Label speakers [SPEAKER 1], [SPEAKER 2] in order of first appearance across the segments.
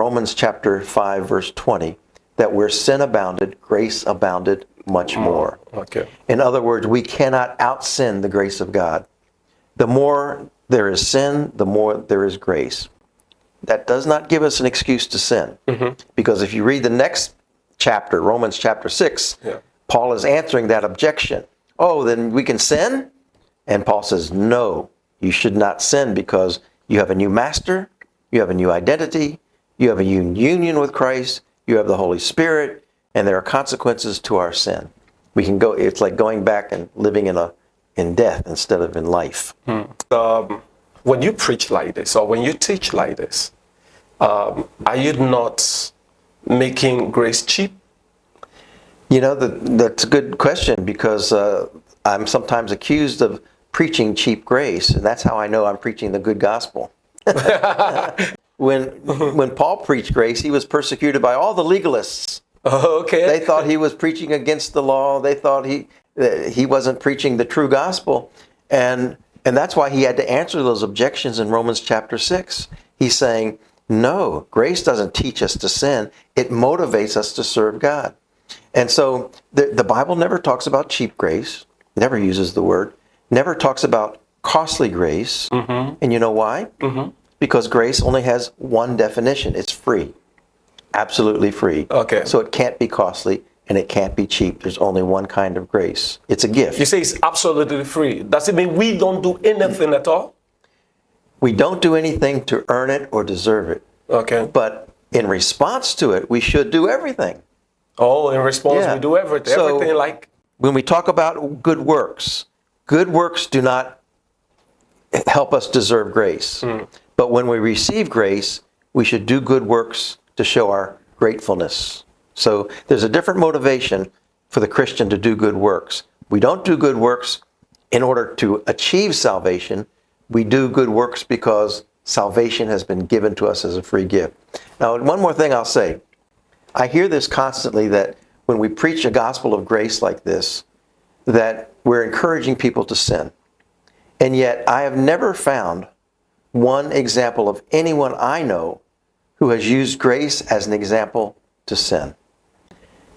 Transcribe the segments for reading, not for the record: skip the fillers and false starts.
[SPEAKER 1] Romans chapter 5, verse 20, that where sin abounded, grace abounded much more.
[SPEAKER 2] Okay.
[SPEAKER 1] In other words, we cannot out-sin the grace of God. The more there is sin, the more there is grace. That does not give us an excuse to sin. Because if you read the next chapter, Romans chapter 6, Paul is answering that objection. Oh, then we can sin? And Paul says, no, you should not sin because you have a new master, you have a new identity, you have a union with Christ, you have the Holy Spirit, and there are consequences to our sin. We can go, it's like going back and living in death instead of in life.
[SPEAKER 2] When you preach like this, or when you teach like this, are you not making grace cheap?
[SPEAKER 1] You know, that's a good question because I'm sometimes accused of preaching cheap grace, and that's how I know I'm preaching the good gospel. When Paul preached grace, he was persecuted by all the legalists.
[SPEAKER 2] Okay.
[SPEAKER 1] They thought he was preaching against the law. They thought he wasn't preaching the true gospel. And that's why he had to answer those objections in Romans chapter 6. He's saying, no, grace doesn't teach us to sin. It motivates us to serve God. And so the Bible never talks about cheap grace, never uses the word, never talks about costly grace. And you know why? Because grace only has one definition. It's free. Absolutely free.
[SPEAKER 2] Okay.
[SPEAKER 1] So it can't be costly and it can't be cheap. There's only one kind of grace. It's a gift.
[SPEAKER 2] You say it's absolutely free. Does it mean we don't do anything at all?
[SPEAKER 1] We don't do anything to earn it or deserve it.
[SPEAKER 2] Okay.
[SPEAKER 1] But in response to it, we should do everything.
[SPEAKER 2] Oh, in response, we do everything.
[SPEAKER 1] So,
[SPEAKER 2] everything like...
[SPEAKER 1] When we talk about good works do not help us deserve grace. But when we receive grace, we should do good works to show our gratefulness. So there's a different motivation for the Christian to do good works. We don't do good works in order to achieve salvation. We do good works because salvation has been given to us as a free gift. Now, one more thing I'll say. I hear this constantly that when we preach a gospel of grace like this, that we're encouraging people to sin. And yet I have never found one example of anyone I know who has used grace as an example to sin.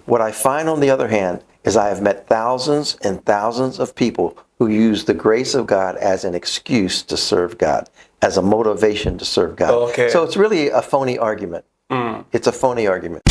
[SPEAKER 1] What I find, on the other hand, is I have met thousands and thousands of people who use the grace of God as an excuse to serve God, as a motivation to serve God.
[SPEAKER 2] Okay.
[SPEAKER 1] So it's really a phony argument. It's a phony argument.